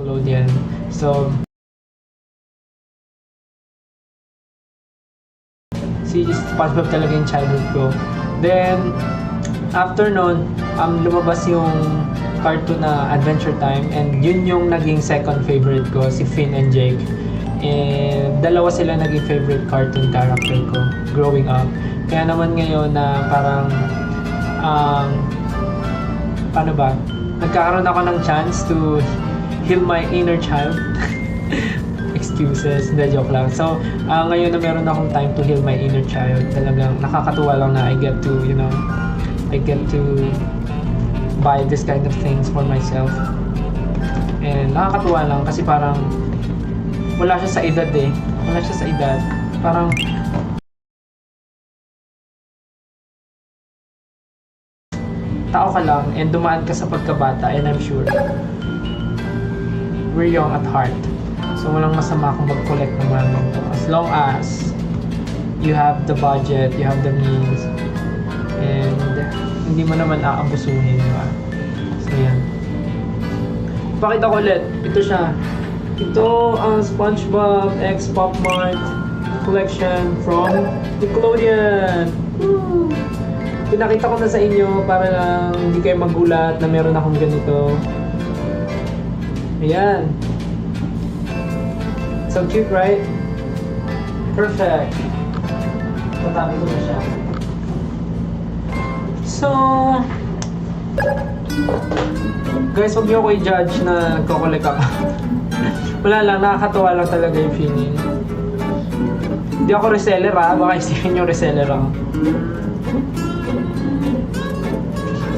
Nickelodeon. So, si SpongeBob talaga yung childhood ko. Then, after nun, lumabas yung cartoon na Adventure Time, and yun yung naging second favorite ko, si Finn and Jake. And dalawa sila naging favorite cartoon character ko growing up. Kaya naman ngayon na parang paano ba? Nagkakaroon ako ng chance to heal my inner child. Excuses, hindi, joke lang. So, ngayon na meron akong time to heal my inner child, talagang nakakatuwa lang na I get to, I get to buy this kind of things for myself. And nakakatuwa lang kasi parang wala siya sa edad eh. Wala siya sa edad. Parang tao ka lang and dumaan ka sa pagkabata, and I'm sure we're young at heart. So walang masama kung mag-collect ng mga ganito. As long as you have the budget, you have the means, and hindi mo naman aabusuhin, di ba? So yan. Pakita ko ulit. Ito siya. Ito ang SpongeBob X Pop Mart collection from Nickelodeon. Woo! Pinakita ko na sa inyo para lang hindi kayo magulat na meron akong ganito. Ayan. So cute, right? Perfect. Tatabi ko na siya. So, guys, huwag niyo ako i-judge na nagko-collect ako. Wala lang, nakakatuwa lang talaga yung feeling. Hindi ako reseller baka isipin yung reseller ako.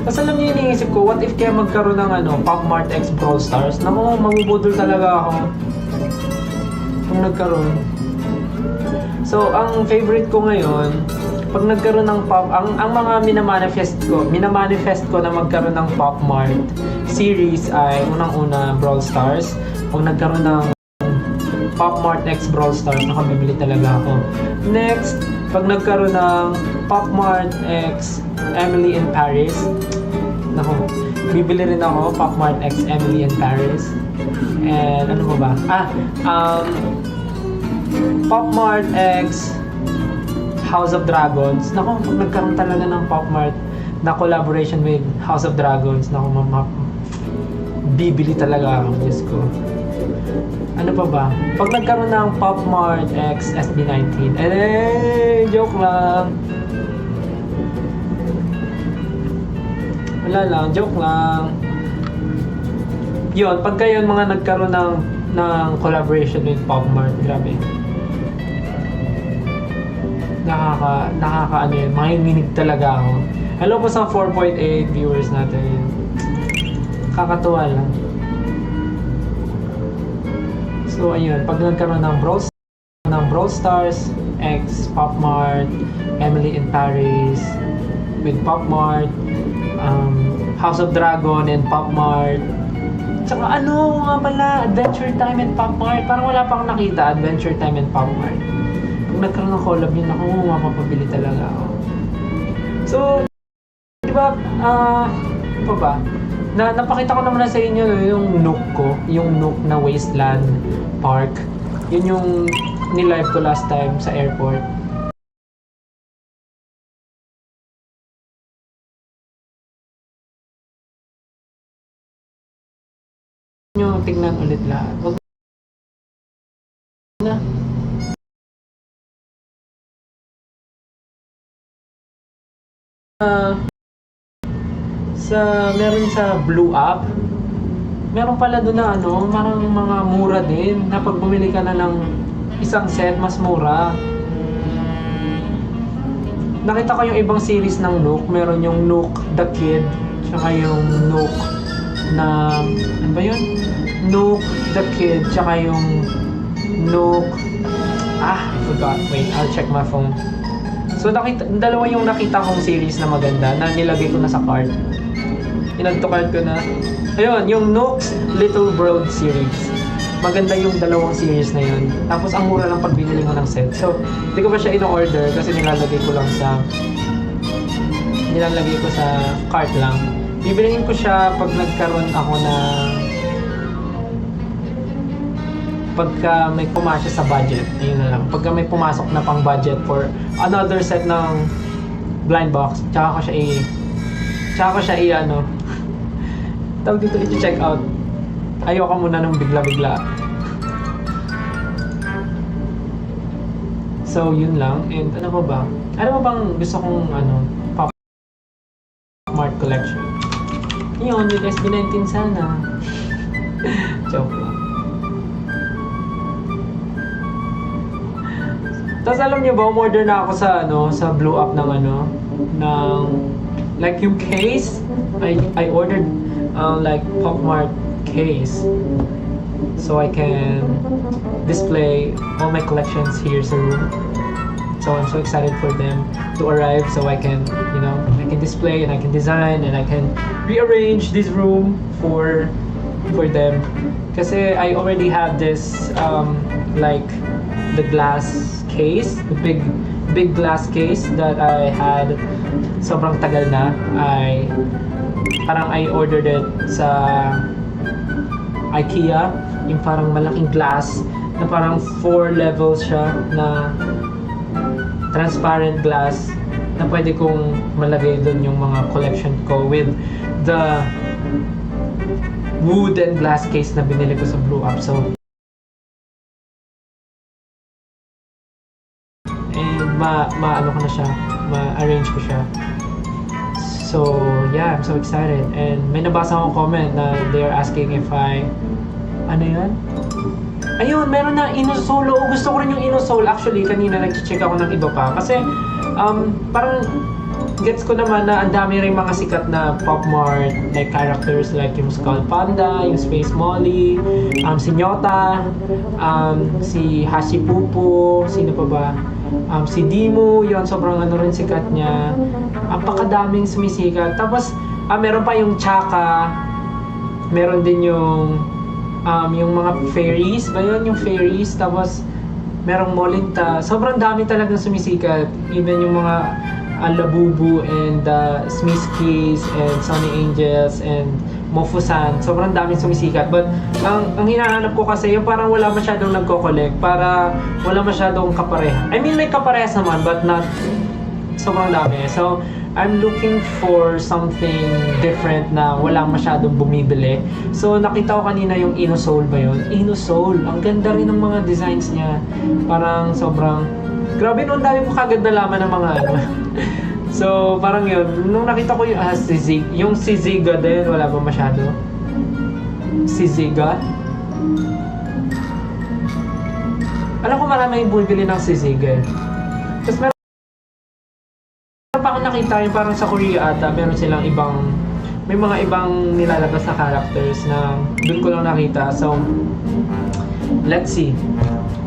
Tapos alam niyo yung iniisip ko, what if kaya magkaroon ng Pop Mart X Brawl Stars? Naku, mabubudol talaga ako kung nagkaroon. So, ang favorite ko ngayon, pag nagkaroon ng ang mga minamanifest ko na magkaroon ng Pop Mart series ay unang-una Brawl Stars. Pag nagkaroon ng Pop Mart X Brawl Stars, nakabibili talaga ako. Next, pag nagkaroon ng Pop Mart X Emily in Paris, naku, bibili rin ako Pop Mart X Emily in Paris. And ano ba? Pop Mart X House of Dragons. Naku, pag nagkaroon talaga ng Pop Mart na collaboration with House of Dragons, naku, bibili talaga ako. Diyos ko. Ano pa ba? Pag nagkaroon ng Pop Mart X SB19, joke lang. Wala lang, joke lang. Yun, pagka yun mga nagkaroon ng collaboration with Pop Mart, grabe. Nakaka yun, makinig talaga ako. Hello po sa 4.8 viewers natin. Kakatuwa lang. So ayun, pag nagkaroon ng Brawl Stars X Pop Mart, Emily in Paris with Pop Mart, House of Dragon and Pop Mart, tsaka nga pala, Adventure Time and Pop Mart. Parang wala pang nakita, Adventure Time and Pop Mart. Pag nagkaroon ng collab yun, ako mapapabili talaga ako. So, di ba, ano ba? Napakita ko naman na sa inyo yung Nook ko, yung Nook na Wasteland Park. Yun yung nilive ko last time sa airport. Nyo tignan ulit lahat. Wag na. Meron sa Blue App. Meron pala doon na parang mga mura din na pag bumili ka na ng isang set, mas mura. Nakita ko yung ibang series ng Nook. Meron yung Nook the Kid, tsaka yung Nook na, ano ba yun? Nook the Kid, tsaka yung Nook, forgot. Wait, I'll check my phone. So, dalawa yung nakita kong series na maganda na nilagay ko na sa cart. Inag-to-cart ko na. Ayun, yung Nook's Little World series. Maganda yung dalawang series na yun. Tapos, ang mura lang pag binili mo ng set. So, hindi ko pa siya in-order kasi nilalagay ko sa cart lang. Bibilihin ko siya pag nagkaroon ako ng pagka may pumasya sa budget, yun na lang. Pagka may pumasok na pang budget for another set ng blind box, tsaka ko siya ano, tawag dito, i-check out. Ayoko muna nung bigla-bigla. So, yun lang. And ano pa ba? Ano ba bang gusto kong Pop Mart collection? Yun, with SB19 sana. Joke lang. Tapos alam niyo ba, umorder na ako sa Blue Up ng like yung case. I ordered like Pop Mart case. So I can display all my collections here sa room. So I'm so excited for them to arrive so I can, I can display and I can design and I can rearrange this room for them. Kasi I already have this like the glass case, the big glass case that I had sobrang tagal na. I ordered it sa IKEA, yung parang malaking glass na parang 4 levels siya na transparent glass na pwede kong malagay doon yung mga collection ko with the wood and glass case na binili ko sa Blue Up. So and ma-ano ko na siya, ma-arrange ko siya. So, yeah, I'm so excited. And may nabasa akong comment na they're asking if ano yun? Ayun, meron na Inosol. Oo, gusto ko rin yung Inosol. Actually, kanina nag-check ako ng iba pa. Kasi, parang gets ko naman na ang dami rin mga sikat na Pop Mart like characters like yung Skull Panda, yung Space Molly, si Nyota, si Hashipupu, sino pa ba? Si Dimo, yon sobrang rin sikat niya. Ang pakadaming sumisikat. Tapos, meron pa yung Chaka. Meron din yung mga fairies. Ba yun? Yung fairies. Tapos, merong Molinta. Sobrang dami talagang sumisikat. Even yung mga Labubu and Smiskis and Sunny Angels and Mofusan, sobrang daming sumisikat. But ang hinahanap ko kasi yung parang wala masyadong nagko-collect, para wala masyadong kapareha. I mean, may kaparehas naman but not sobrang dami. So I'm looking for something different na wala masyadong bumibili. So nakita ko kanina yung Inosol ba yun? Inosol, ang ganda rin ng mga designs niya. Parang sobrang grabe, no, ang dami ko kagad nalaman ng mga So, parang yun, nung nakita ko yung si Ziga din, wala ba masyado? Si Ziga? Alam ko marami yung bumibili ng si Ziga. Tapos meron pa ako nakita yung parang sa Korea ata, meron silang may mga ibang nilalabas na characters na doon ko lang nakita. So, let's see.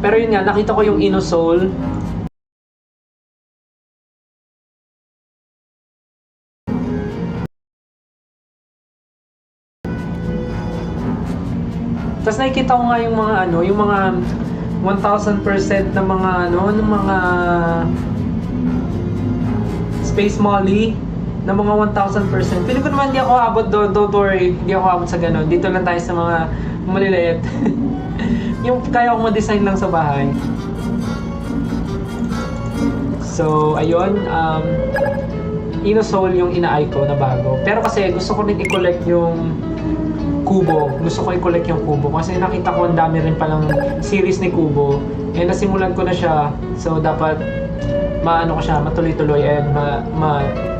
Pero yun nga, nakita ko yung Inosol. Tapos nakikita ko nga yung mga 1,000% na ng mga Space Molly na mga 1,000%. Feeling ko naman hindi ako abot doon, don't worry, hindi ako abot sa ganun. Dito lang tayo sa mga maliliit. Yung kaya kong ma-design lang sa bahay. So, ayun, Inosol yung ina-eye ko na bago. Pero kasi gusto ko rin i-collect yung Kubo. Gusto ko i-collect yung Kubo kasi nakita ko ang dami rin palang series ni Kubo. Eh nasimulan ko na siya. So dapat ko siya, matuloy-tuloy and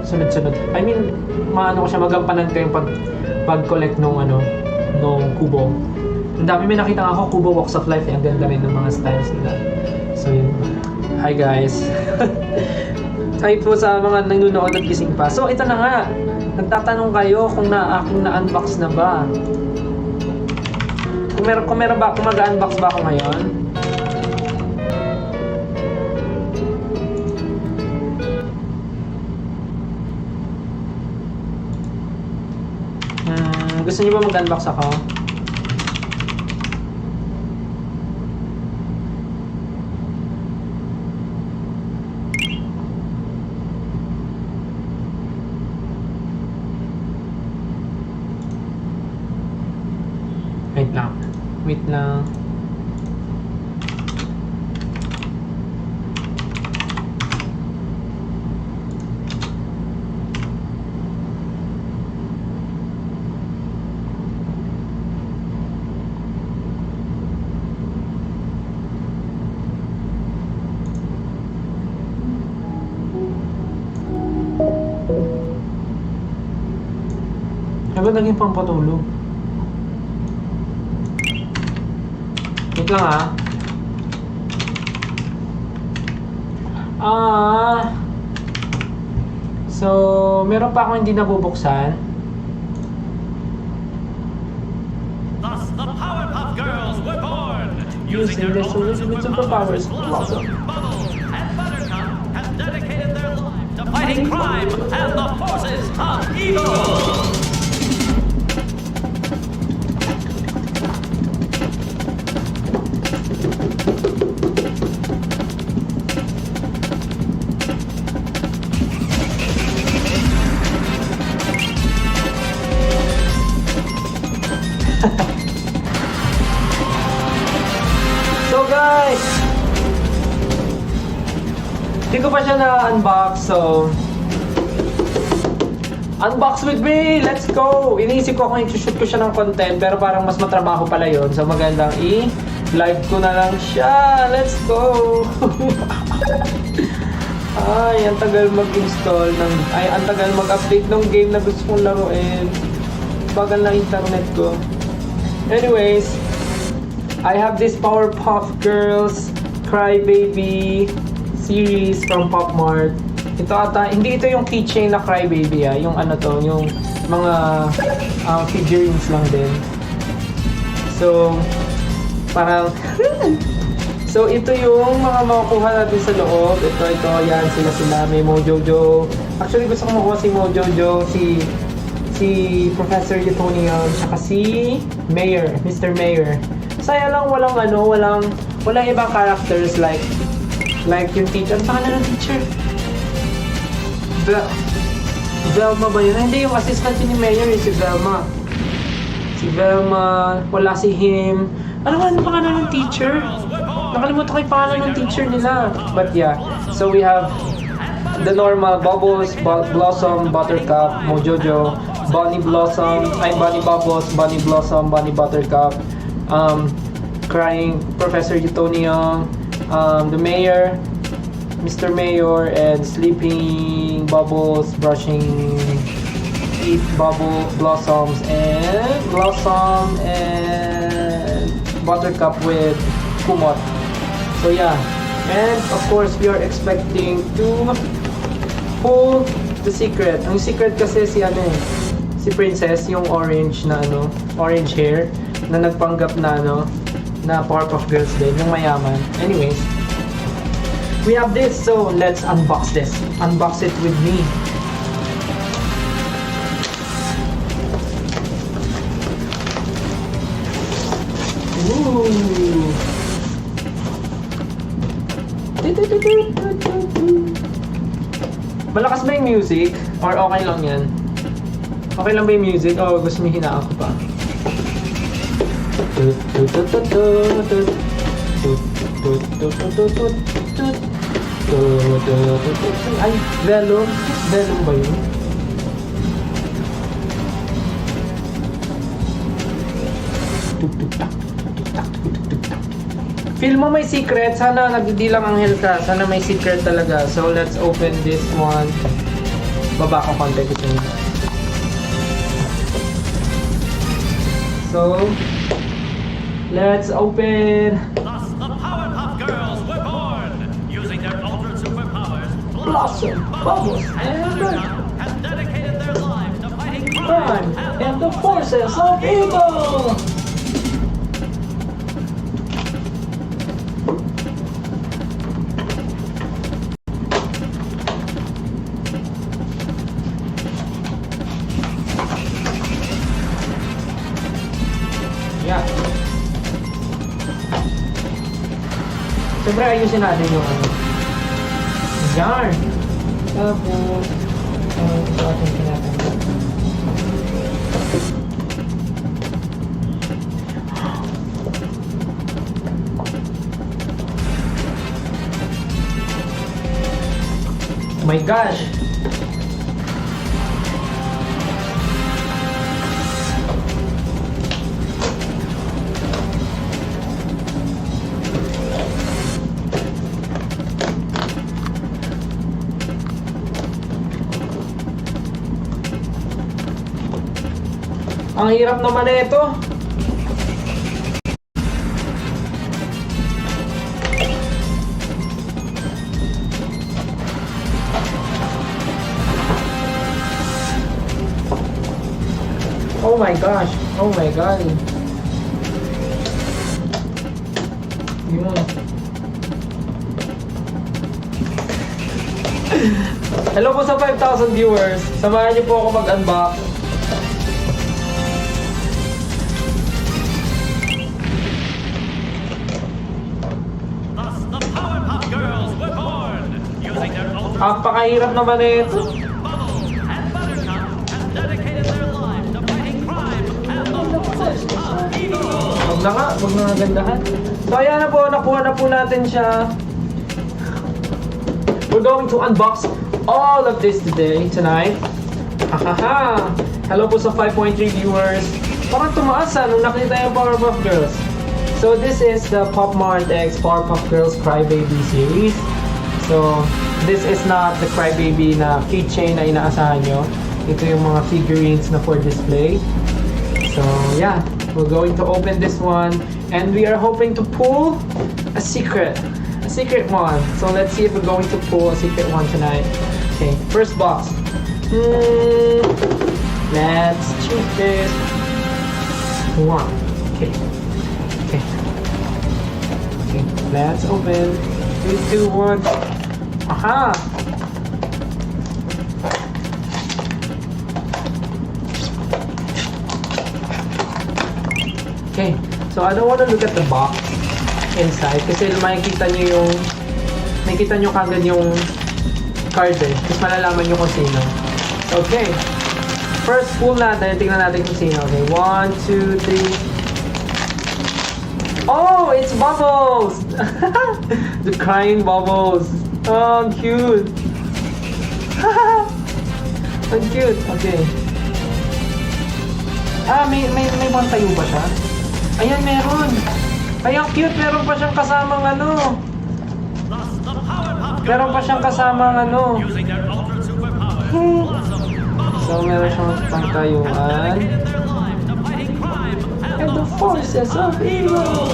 sunod-sunod. I mean, ko siya, magampanan ko yung pag-collect nung Kubo. Ang dami, may nakita ako Kubo Walks of Life. Ang ganda rin ng mga styles nila. So yun. Hi guys. Hi po sa mga nanonood at gising pa. So ito na nga. Nagtatanong kayo kung aking na-unbox na ba. Kung meron ba, kung mag-unbox ba ako ngayon? Gusto niyo ba mag-unbox ako? Wait lang. Sabi naging pampatulog. Wait lang ah. So, meron pa akong hindi nabubuksan. Thus, the Powerpuff Girls were born. Using their superpowers, Blossom, Bubbles, and Buttercup have dedicated their lives to fighting crime and the forces of evil. So guys, hindi ko pa siya na-unbox, so unbox with me! Let's go! Iniisip ko kung i-shoot ko siya ng content, pero parang mas matrabaho pala yun, so magandang i-live ko na lang siya. Let's go! Ay, ang tagal mag-install ng... Ay, ang tagal mag-update ng game na gusto kong laruin. Bagal na internet ko. Anyways, I have this Powerpuff Girls Crybaby series from Pop Mart. Ito ata, hindi ito yung keychain na Crybaby ah. Yung ano to, yung mga figurines lang din. So, parang... So, ito yung mga makukuha natin sa loob. Ito, yan, sila. May Mojojo. Actually, gusto ko makuha si Mojojo, si Professor Utonium, saka si Mayor, Mr. Mayor. Saya lang walang ibang characters like yung teacher. Ano pangalan ng teacher? Velma ba yun? Hindi, yung assistant ni Mayor si Velma. Wala si him. Ano pangalan ng teacher? Nakalimutan ko yung pangalan ng teacher nila. But yeah, so we have the normal Bubbles, Blossom, Buttercup, Mojojo, Bunny Bubbles, Bunny Blossom, Bunny Buttercup, Crying Professor Utonium, the Mayor, Mr. Mayor, and Sleeping Bubbles, Brushing Teeth, Blossom, and Buttercup with Kumot. So yeah, and of course we are expecting to pull the secret. Ang secret kasi si Princess, yung orange hair na nagpanggap na na Powerpuff Girls din, yung mayaman. Anyways, we have this, so let's unbox this. Unbox it with me. Ooh. Malakas ba yung music? Or okay lang yan? Okay lang ba yung music? O gusto mo hinaan ko pa? Ay, Velum? Velum ba yun? Feel mo may secret? Sana nagdidilang anghel ka. Sana may secret talaga. So let's open this one. Baba ko konti ko niya. So let's open. Thus, the Powerpuff Girls were born. Using their ultra superpowers, Blossom, Bubbles, and Buttercup have dedicated their lives to fighting crime and the forces of evil. Yeah. Siyempre ayusin natin yung yarn. Tapos, ito ating tinatanggal. Oh my gosh! Ang hirap naman na ito. Oh my gosh. Oh my god. Yun. Hello po sa 5,000 viewers. Samahan niyo po ako mag-unbox. Thus, the Powerpuff Girls were born. Using their ultra Napakahirap naman na ito. Bubbles and Buttercup have dedicated their lives to fighting crime and the forces of evil. Huwag na nga, huwag na gandahan. So ayan na po, nakuha na po natin siya. We're going to unbox all of this tonight. Hahaha! Hello po sa 5.3 viewers. Parang tumaas nung nakita yung Powerpuff Girls. So this is the Pop Mart X Powerpuff Girls Crybaby series. So this is not the Crybaby na keychain na inaasahan nyo. Ito yung mga figurines na for display. So yeah, we're going to open this one. And we are hoping to pull a secret one. So let's see if we're going to pull a secret one tonight. Okay, first box. Let's choose this one. Okay. Let's open. 3, 2, 1. Aha! Okay, so I don't want to look at the box inside kasi makikita nyo kagad yung card eh. Tapos malalaman nyo kung sino. Okay. First pull natin. Tingnan natin kung sino. Okay. 1, 2, 3. Oh! It's Bubbles! The crying Bubbles. Oh, ang cute. Ang cute. Okay. May bantayo ba siya? Ayan, meron. Ay, ang cute. Meron pa siyang kasamang ano. Thus, the Powerpuff Meron pa siyang kasamang ano. using their ultra superpowers, Blossom, Bubbles, So, meron siyang and Buttercup pantayuan. have dedicated their lives to fighting crime And the forces of evil.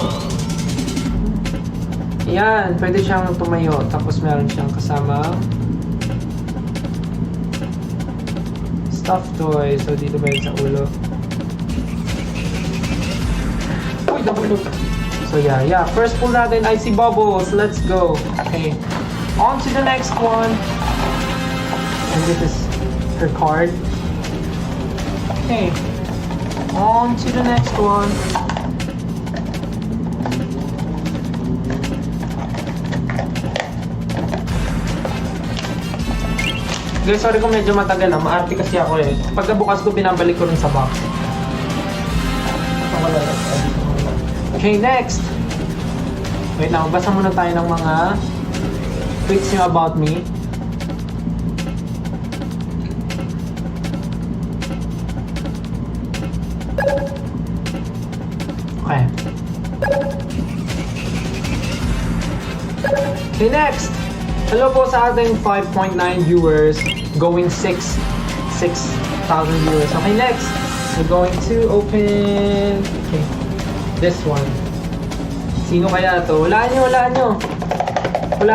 Yan, pwede siyang tumayo. Tapos meron siyang kasama stuffed toy. So, dito ba yun sa ulo? Uy, nabulog. So, yeah. First pull natin, I see Bubbles. Let's go. Okay. On to the next one. And this is her card. Okay. On to the next one. Guys, sorry kung medyo matagal na. Maarte kasi ako eh. Pagkabukas ko, binabalik ko rin sa box. Okay, next. Wait lang, basa muna tayo ng mga tweets nyo about me. Okay. Okay, next. Hello po sa ating 5.9 viewers, going 6,000 viewers. Okay, next. We're going to open this one. Sino kaya to? Wala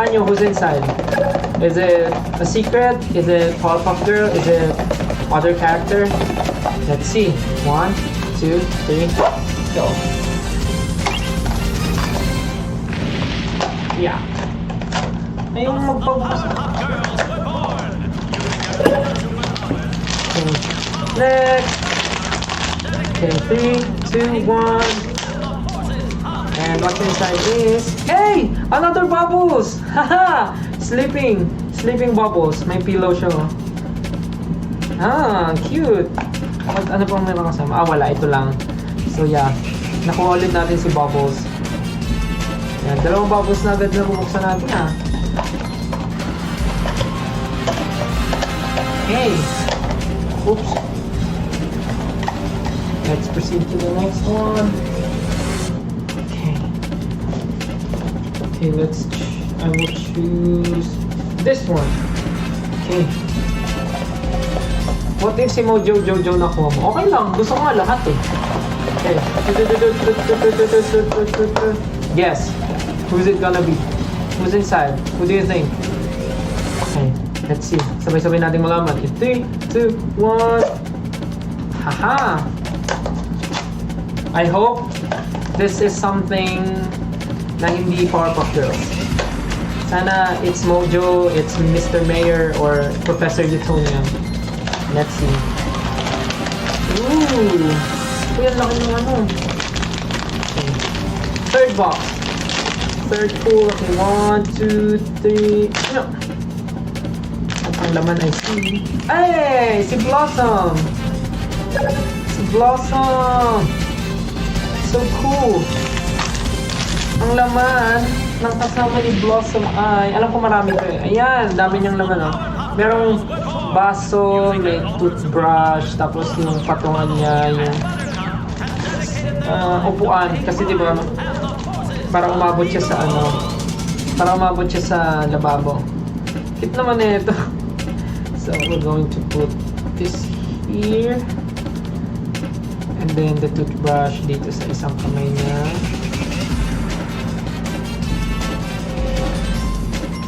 nyo who's inside. Is it a secret? Is it Powerpuff Girl? Is it other character? Let's see. 1, 2, 3, go. Yeah. Ayun magpabukas. Powerpuff Girls were born. Using their ultra superpowers, Okay. Next. Okay, 3, 2, 1. And what's inside is... Hey! Another Bubbles! Haha! Sleeping Bubbles. May pillow siya. Cute! Ano pang meron kasama? Wala. Ito lang. So, yeah. Nakuha ulit natin si Bubbles. Yan. Dalawang Bubbles na agad na bubuksan natin, Okay. Oops. Let's proceed to the next one. Okay, I will choose this one. Okay. What if si Mojo Jojo nakuha mo? Okay lang, gusto ko nga lahat eh. Okay. Guess. Who's it gonna be? Who's inside? Who do you think? Okay, let's see. Sabay-sabay natin malaman. 3, 2, 1. Haha! I hope this is something na hindi Powerpuff Girls. Sana it's Mojo, it's Mr. Mayor, or Professor Utonium. Let's see. Ooh! Uy, ang laki ng ano. Okay. Third box. Third pull. Okay, 1, 2, 3. No. At ang laman ay si... Ay! Si Blossom! Si Blossom! So cool! Ang laman ng kasama ni Blossom ay... Alam ko marami ko eh. Ayan! Dami niyang laman oh. Merong baso, may toothbrush, tapos yung patungan niya, yung upuan. Kasi diba, parang umabot siya sa ano, parang umabot siya sa lababo. Cute naman eh ito. So we're going to put this here. And then the toothbrush dito sa isang kamay niya.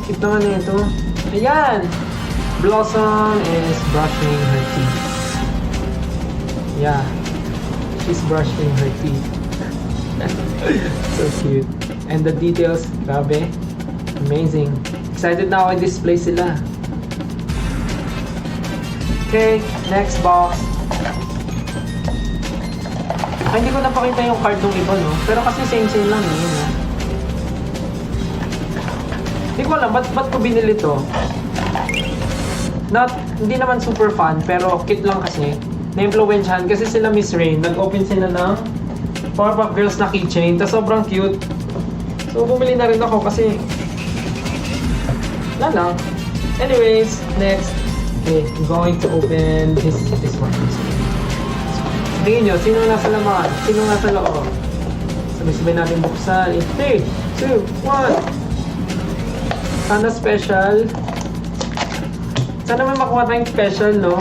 Cute naman eh ito. Ayan! Blossom is brushing her teeth. Yeah, she's brushing her teeth. So cute. And the details, grabe. Amazing. Excited na ako i-display sila. Okay, next box. Ay, hindi ko napakita yung card ng iba, no? Pero kasi same-same lang yun, no? Hindi ko alam, ba't ko binili to? Hindi naman super fun, pero cute lang kasi. Na-influensyahan kasi sila Miss Rain. Nag-open sila ng Powerpuff Girls na keychain. Tas sobrang cute. So, bumili na rin ako kasi... Wala lang. Anyways, next. Okay, I'm going to open this one. Tingin nyo, sino nasa laman? Sino nasa loob? Sabay-sabay natin buksan. 3, 2, 1. Sana special. Sana may makuha tayong special, no?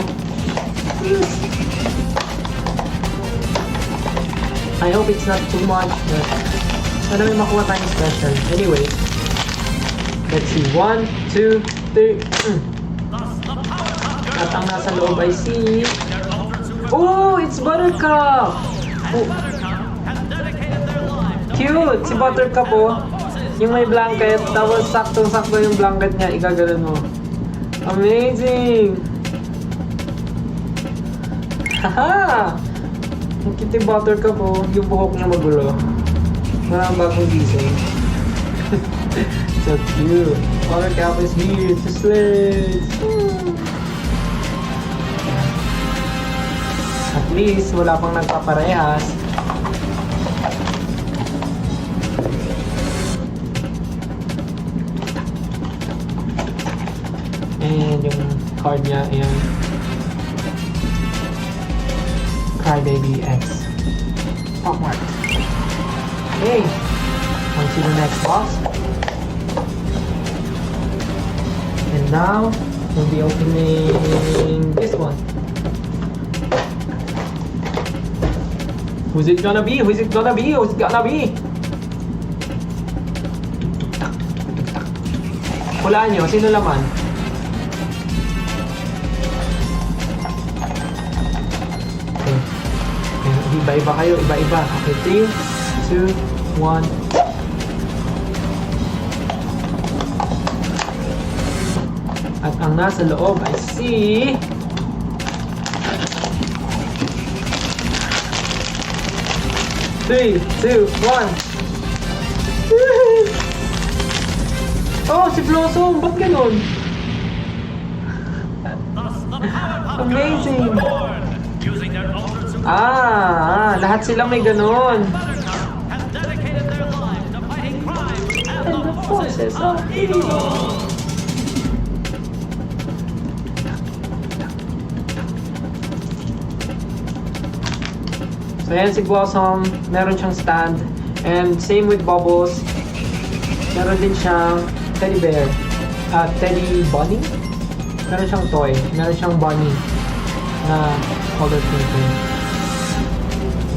I hope it's not too much, but sana may makuha tayong special. Anyway, let's see. 1, 2, 3. At ang nasa loob ay si... Oh, it's Buttercup! Oh. Cute! Si Buttercup, oh. Yung may blanket, tapos saktong-sakto yung blanket niya, igagalan mo. Amazing! Haha! Ang cute yung Buttercup oh. Yung buhok niya magulo. Maraming bagong design. So cute! Buttercup is here to slay! At least, wala pang nagpaparehas. And yung card niya, ayan. Crybaby X. Pop-Mart. Okay. On to the next box. And now, we'll be opening this one. Who's it gonna be? Who's it gonna be? Who's it gonna be? Hulaan nyo, sino laman? Iba-iba kayo, iba-iba. Okay, 3, 2, 1. At ang nasa loob ay si... Three, two, one. Oh, si Blossom! Ba't ganun? Amazing! Lahat sila may ganun. And the forces of evil. So yan si Blossom, meron siyang stand. And same with Bubbles. Meron din siyang teddy bear. Teddy bunny? Meron siyang toy. Meron siyang bunny. na color printed.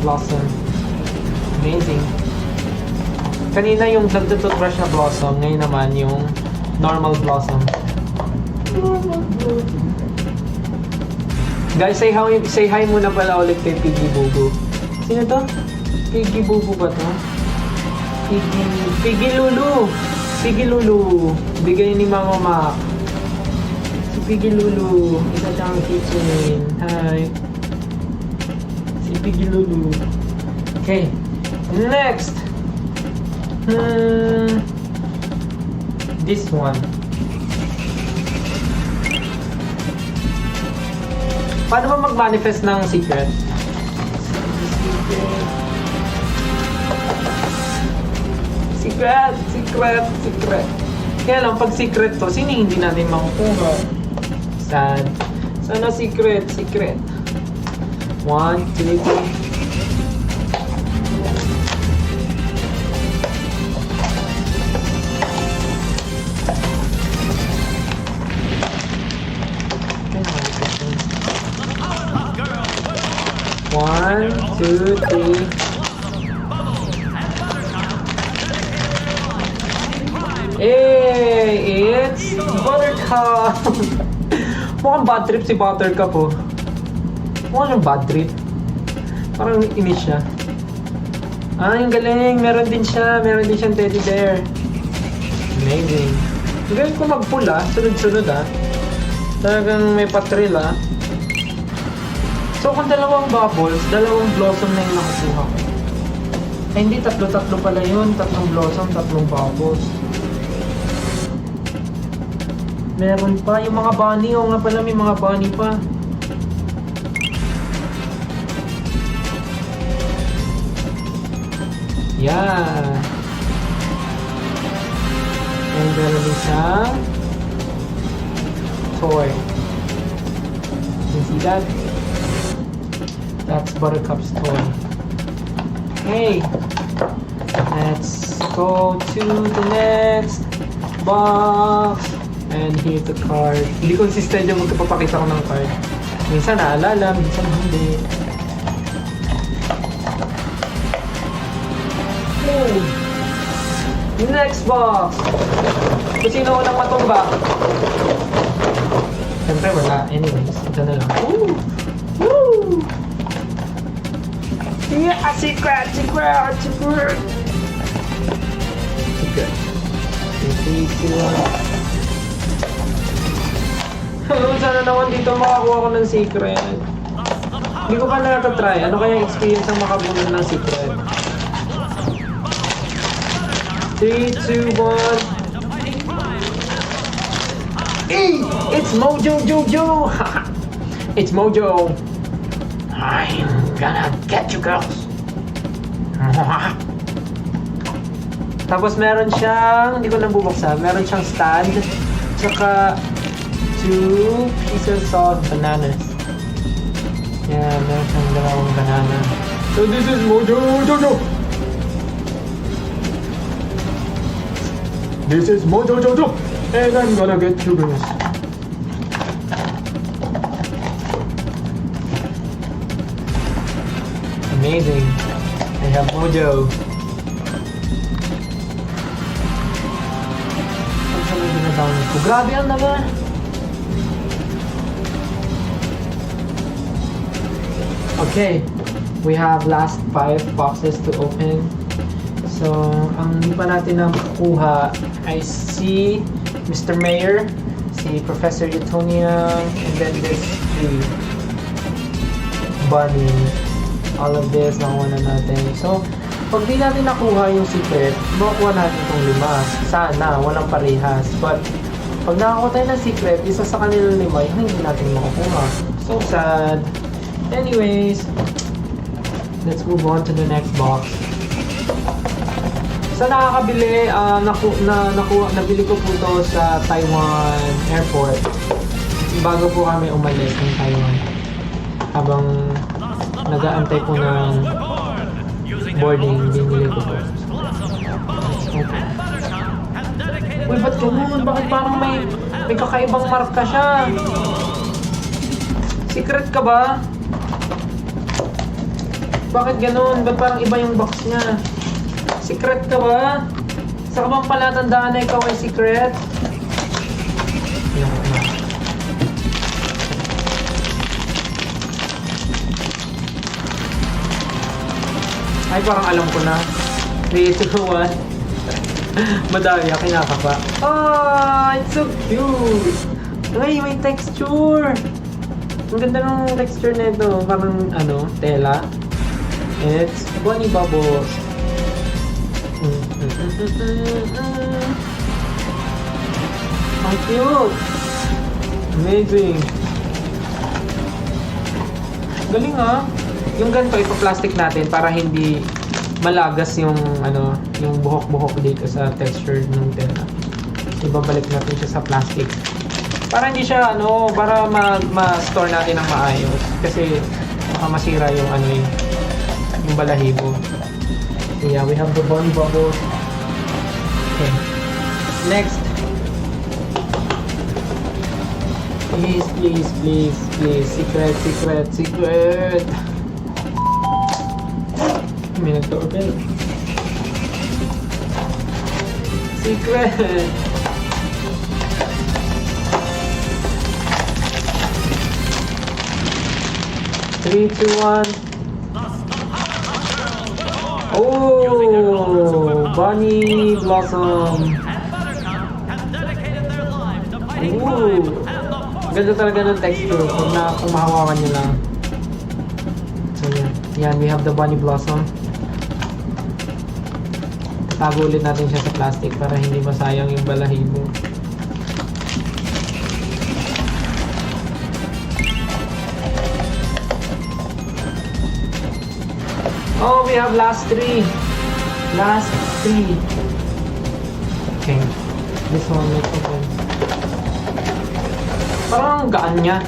Blossom. Amazing. Kanina yung nagtututbrush na Blossom, ngayon naman yung normal Blossom. Guys, say hi muna pala ulit kay Piggy Bubu. Sino to? Piggy Bubu ba to? Piggy Lulu. Piggy Lulu. Bigay ni Mama Mac. Si Piggy Lulu. Isa siyang kitchen. Hi. Si Piggy Lulu. Okay. Next. This one. Paano ba mag-manifest ng secret? Secret. Kaya lang, pag secret to, sino hindi natin makukuha? Sad. Sana secret. 1, 2, 3. One, two, three. Hey, it's Buttercup! Mukhang bad trip si Buttercup oh. Mukhang bad trip. Parang inis siya. Ah, yung galing. Meron din siyang teddy bear. Amazing. Ang galing ko magpula. Sunod-sunod ah. Talagang may patril ah. So kung dalawang bubbles, dalawang blossom na yung nakukuha ko. Ay hindi, tatlo pala yun. 3 blossom, 3 bubbles. Meron pa yung mga bunny. O nga pala, may mga bunny pa. Yeah. And meron din siyang toy. You see that? That's Buttercup's toy. Okay. Let's go to the next box. And here's the card. Hindi consistent yung magpapakita ko ng card. Minsan naalala, minsan hindi. Okay. Next box. Kung sino unang matumba? Siyempre wala. Anyways, ito na lang. Woo! Woo! Yeah! Secret! Secret! Secret. 3, 2, 1. Sana naman dito makakuha ko ng secret. Hindi ko pa natatry. Ano kaya yung experience ang makabulong ng secret? 3, 2, 1. Hey! It's Mojo Jojo! It's Mojo! I'm gonna get you girls! Tapos meron siyang, hindi ko nabubuksan, meron siyang stand, tsaka 2 pieces of bananas. Yeah, meron siyang dalawang banana. So this is Mojo Jojo! This is Mojo Jojo! And I'm gonna get you girls. Amazing. I have Mojo. Ano siya may ginadownload ko? Grabe ang naman! Okay, we have last 5 boxes to open. So, ang hindi pa natin nakukuha ay si Mr. Mayor, si Professor Utonia, and then this 3 Bunny. All of this, nakuha na natin. So, pag di natin nakuha yung secret, makukuha natin itong 5. Sana, walang parehas. But, pag nakakuha tayo ng secret, isa sa kanilang 5, yung hindi natin makukuha. So sad. Anyways, let's move on to the next box. Sa nakakabili, nabili ko po ito sa Taiwan Airport. Bago po kami umalis ng Taiwan. Habang nag-aantay po ng boarding, binili ko po. Okay. Uy, ba't ganun? Bakit parang may kakaibang marka siya? Secret ka ba? Bakit ganun? Ba't parang iba yung box niya? Secret ka ba? Sa ka bang palatandaan na ikaw ay secret? Ayun na. Ay, parang alam ko na. 3, 2, 1. Madaya, kinakapa. Oh, it's so cute! Ay, may texture! Ang ganda ng texture nito. Parang, tela. It's Bunny Bubbles. Ang cute! Amazing! Galing ha! Yung ganito, ipa-plastic natin para hindi malagas yung yung buhok-buhok dito sa texture ng tela. Ibabalik natin siya sa plastic. Para hindi siya para ma-store natin ng maayos kasi baka masira yung yung balahibo. So yeah, we have the Bunny Bubbles. Okay. Next. Please, please, please, please. Secret, secret, secret. May nag-doorbell. Secret! 3, 2, 1. Oh! Bunny Blossom! And Buttercup have dedicated their lives to fighting Ooh! crime and the Ganda talaga ng texture kung mahawakan nyo lang. So yan. Yan, we have the Bunny Blossom. Tago ulit natin siya sa plastic para hindi masayang yung balahibo. Oh, we have last 3. Last 3. Okay. This one, let's open. Parang ang gaan niya.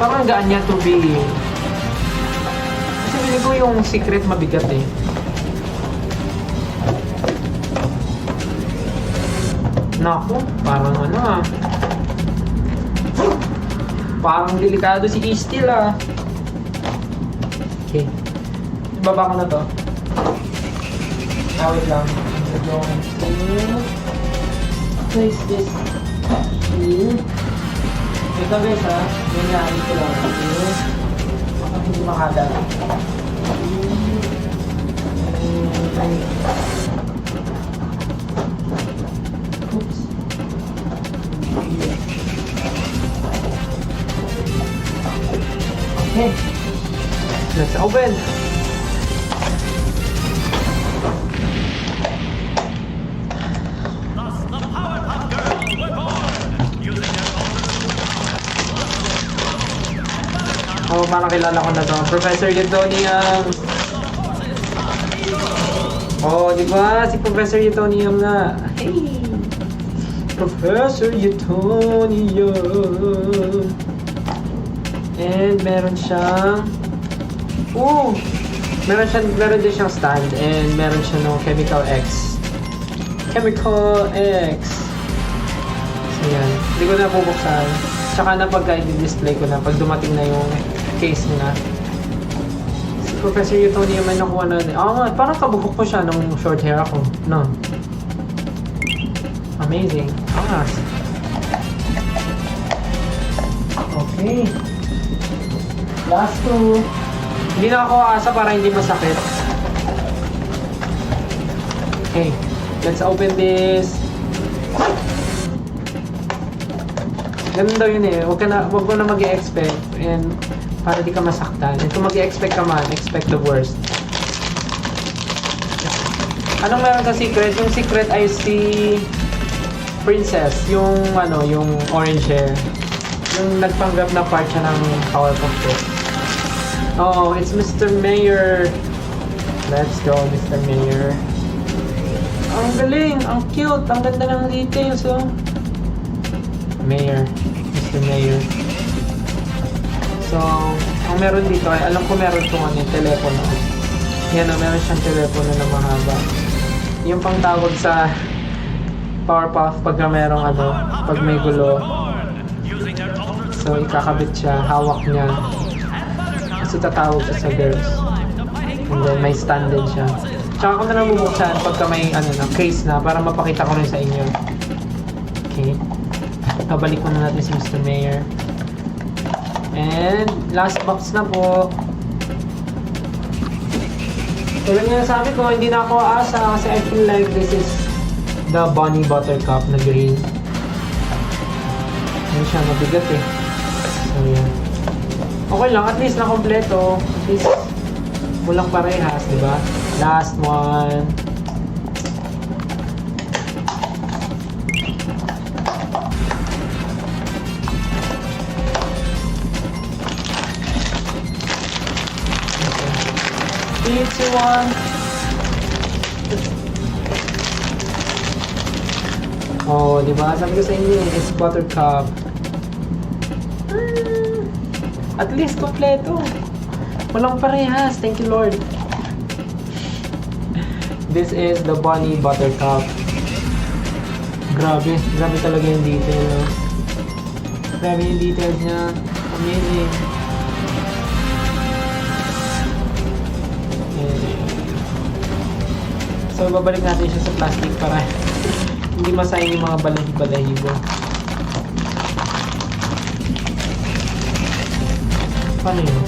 Parang ang gaan niya to be. Kasi feeling ko yung secret mabigat eh. Naku, parang parang delikado si Eastil ah. Okay. Ibaba ko na to. Wait lang. Place this. Ito guys ha. Ganyan ko lang. Baka hindi makadat. Oops. Okay. Let's open. Thus, the Powerpuff Girls were born using their own Oh, parang kilala ko na to. Professor Utonium. Oh, di ba? Si Professor Utonium na. Hey! Professor Utonium. And meron siyang meron din siyang stand and meron siya no Chemical X. Chemical X. So yan. Hindi ko na bubuksan. Tsaka na pagka i-display ko na pag dumating na yung case nila. Si Professor Utonium ay nakuha na. Nga, parang kabuhok ko siya nung short hair ako. No. Amazing. Angas. Okay. Last 2. Hindi na ako aasa para hindi masakit. Okay. Let's open this. Ganun daw yun eh. Huwag mo na mag-i-expect. And para di ka masaktan. And kung mag-i-expect ka man, expect the worst. Anong meron sa secret? Yung secret ay si Princess. Yung yung orange hair. Yung nagpanggap na part siya ng Powerpuff Girls. Oh, it's Mr. Mayor. Let's go, Mr. Mayor. Ang galing, ang cute, ang ganda ng details, oh. Mayor, Mr. Mayor. So, ang meron dito ay, alam ko meron itong telepono. Yan o, meron siyang telepono na mahaba. Yung pang tawag sa Powerpuff pagka merong ano, pag may gulo. Using their ultra So, ikakabit siya, hawak niya. Kasi tatawag siya sa girls. And then, may stand din siya. Tsaka ko na lang bubuksan pagka may ano na, case na para mapakita ko rin sa inyo. Okay. Babalik ko na natin si Mr. Mayor. And, last box na po. Tulad nga sabi ko, hindi na ako aasa kasi I feel like this is the Bonnie Buttercup na green. Hindi siya mabigat eh. So, yan. Okay lang, at least na kompleto. At least, walang parehas, di ba? Last one. Each one. Oh, di ba? Sabi ko sa inyo, it's Buttercup. At least kompleto. Walang parehas. Thank you, Lord. This is the Bonnie Buttercup. Grabe. Grabe talaga yung detail, no? Grabe yung details niya. Amazing. So, babalik natin siya sa plastic para hindi masayang yung mga balahibo. Paano yun?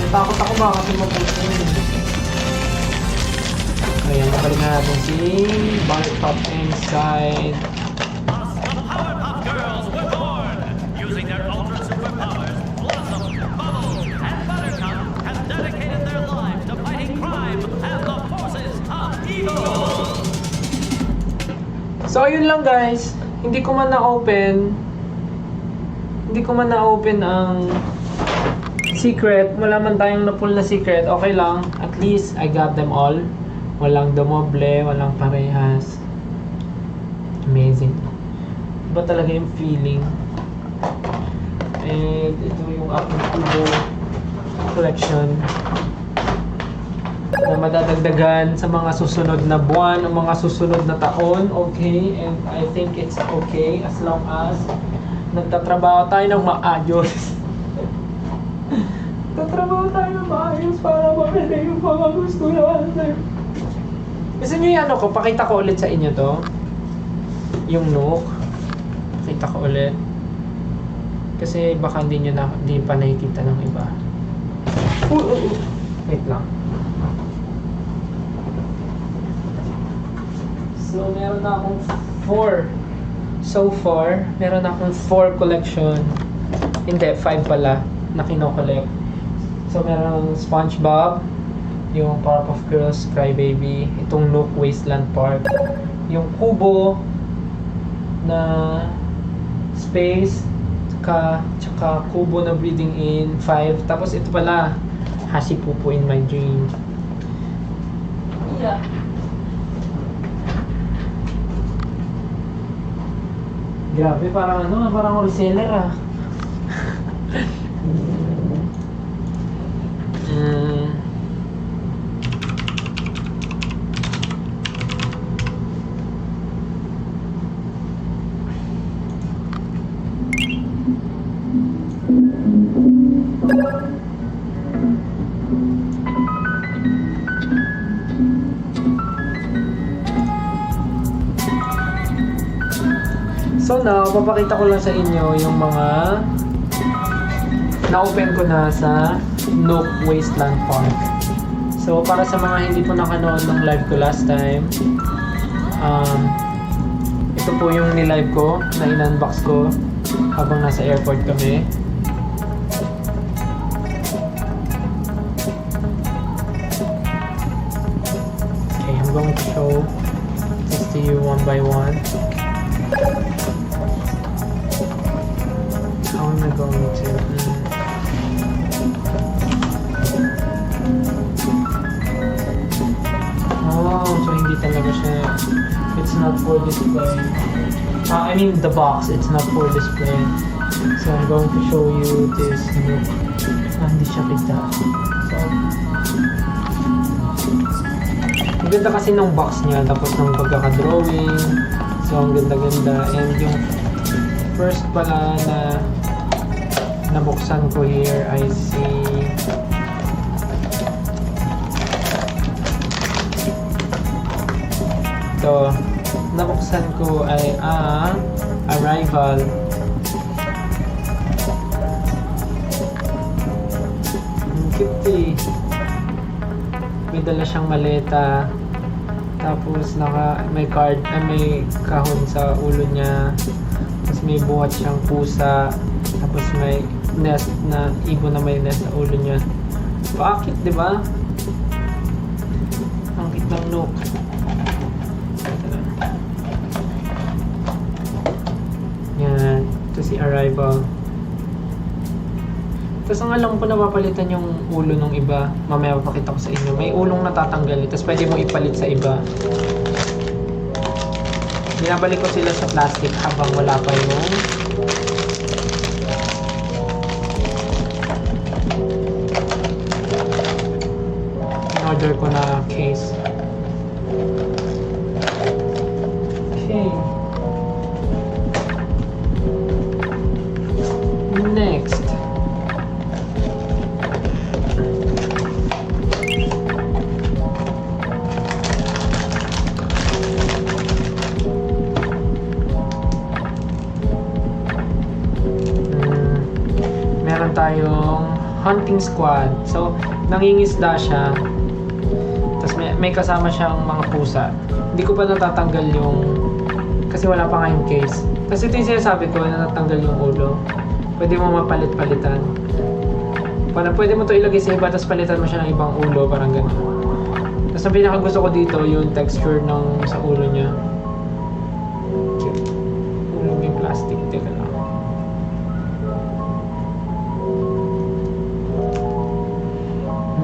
Natakot ako ba kasi mapunta yun. Ayan, babalik na natin si Buttercup inside. The Powerpuff Girls were born. Using their ultra superpowers, Blossom, Bubbles, and Buttercup have dedicated their lives to fighting crime and the forces of evil. So, ayun lang guys. Hindi ko man na-open ang secret. Wala man tayong na-pull na secret. Okay lang. At least, I got them all. Walang dumoble, walang parehas. Amazing. Iba talaga yung feeling. And ito yung aking Kubo collection na madadagdagan sa mga susunod na buwan o mga susunod na taon. Okay, and I think it's okay as long as nagtatrabaho tayo ng maayos. Nagtatrabaho tayo ng maayos para makita yung mga gusto natin. Gusto nyo yung ano ko? Pakita ko ulit sa inyo to. Yung Nook. Pakita ko ulit. Kasi baka hindi pa nakikita ng iba. Wait lang. So, meron na akong 4. So far, meron na akong 4 collection. Hindi, 5 pala na kino-collect. So, meron SpongeBob, yung Powerpuff Girls, Crybaby, itong Nook Wasteland Park, yung Kubo na Space, tsaka Kubo na Breathing In, 5. Tapos ito pala, Hasipupu in My Dream. Yeah. Grabe, parang parang reseller ah. So now, papakita ko lang sa inyo yung mga na-open ko na sa Nook Wasteland Park. So para sa mga hindi po nakanood ng live ko last time, ito po yung nilive ko na in-unbox ko habang nasa airport kami. Okay, I'm going to show this to you one by one. How am I going to? Oh, so hindi talaga siya. It's not for display. I mean the box. It's not for display. So I'm going to show you this Nook. Hindi siya kita. So Ang ganda kasi ng box niya, tapos ng pagkaka-drawing. So, ang ganda-ganda. And yung first pala na nabuksan ko here, I see ito. Nabuksan ko ay Arrival. Ang cute eh. May dala siyang maleta. Tapos may card, may kahon sa ulo niya. Tapos may buhat siyang pusa. Tapos may nest na ibon na may nest sa ulo niya. Bakit, di ba? Ang cute ng Nook. Yan. Ito si Arrival. Tapos ang alam ko napapalitan yung ulo ng iba. Mamaya papakita ko sa inyo. May ulong natatanggal. Tapos pwede mo ipalit sa iba. Binabalik ko sila sa plastic habang wala pa yung in-order ko na case. Okay. Next. Meron tayong hunting squad. So, nangingisda siya. Tapos may kasama siyang mga pusa. Hindi ko pa natatanggal yung kasi wala pa nga yung case. Kasi ito yung sinasabi ko na natanggal yung ulo. Pwede mo mapalit-palitan. Pwede mo to ilagay sa iba tapos palitan mo siya ng ibang ulo, parang gano'n. Tapos ang pinakagusto ko dito yung texture ng sa ulo niya. Cute. Ulo may plastic. Teka lang.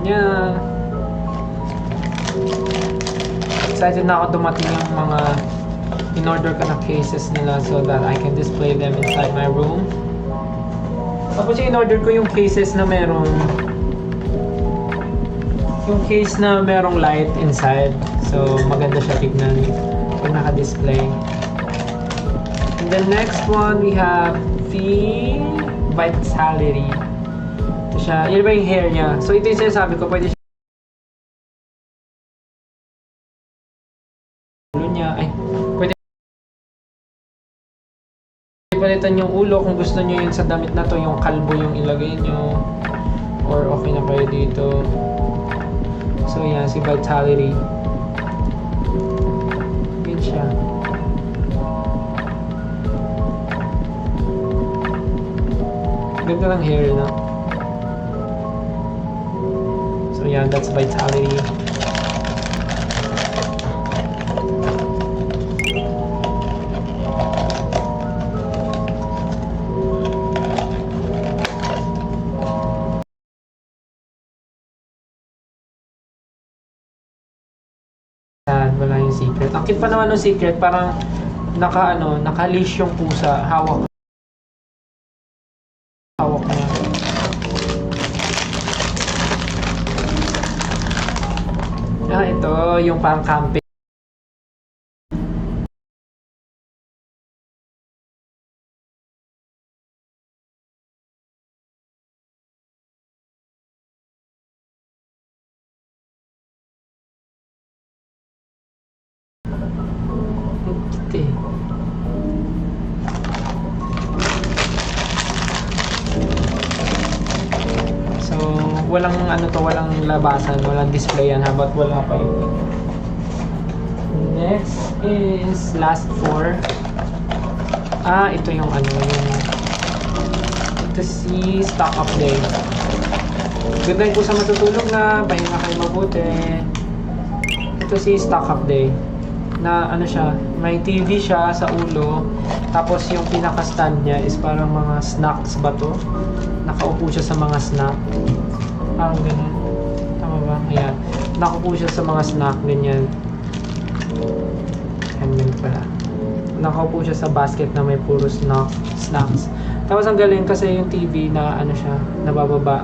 Yan. Excited na ako dumating yung mga in-order ko na cases nila so that I can display them inside my room. Tapos in-order ko yung cases na merong light inside. So maganda siya tignan pag naka-display. And the next one we have the Vitality. Ito siya, yun ba yung hair niya? So ito yung sinasabi ko, pwede siya pwede palitan yung ulo kung gusto nyo yun sa damit na to, yung kalbo yung ilagay nyo or okay na kayo dito. So yan, si Vitality. Yun siya. Ganda ng hair na. So yan, that's Vitality. Wala yung secret. Ang cute pa naman ng secret, parang naka-leash yung pusa, hawak niya. Ito yung parang camping. So, walang labasan, walang display yan habang wala pa yun. Next is last 4. Ito yung ito si Stock Up Day. Ganda ko sa matutulog na, pahinga kayo mabuti. Ito si Stock Up Day. Na siya, may TV siya sa ulo, tapos yung pinaka-stand niya is parang mga snacks ba to? Nakaupo siya sa mga snack. Parang ganun. Tama ba? Ayan. Nakaupo siya sa mga snack, ganyan. Ganyan pala. Nakaupo siya sa basket na may puro snacks. Tapos ang galing kasi yung TV na siya, nabababa.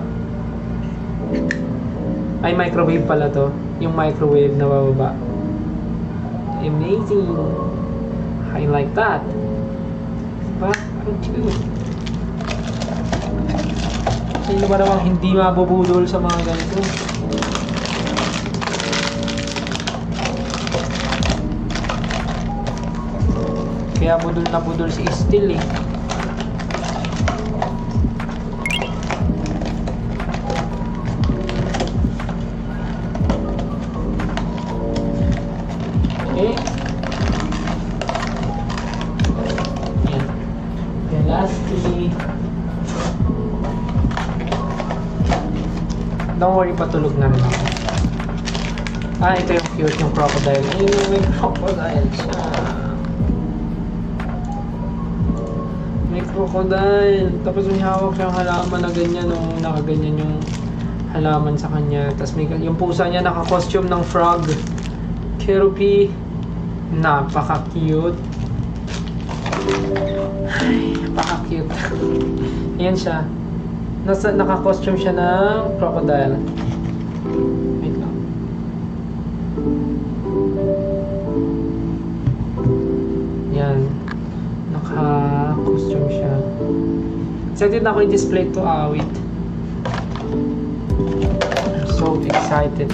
Ay, microwave pala to. Yung microwave nabababa. Amazing. I like that. Diba? Ang cute. Sino ba namang hindi mabubudol sa mga ganito? Kaya budol na budol si Steel eh. Okay. Yan. And lastly, don't worry, patulog na rin ako. Ito yung cute yung crocodile. Ayun, may crocodile siya. May crocodile. Tapos may hawak siyang halaman na ganyan, no? Nakaganyan yung halaman sa kanya. Tapos may, yung pusa niya naka-costume ng frog. Kerupi. Napaka-cute. Ay, napaka-cute. Ayan siya. Naka-costume siya ng crocodile. Wait lang. Yan. Naka-costume siya. Excited na ako i-display to awit. I'm so excited.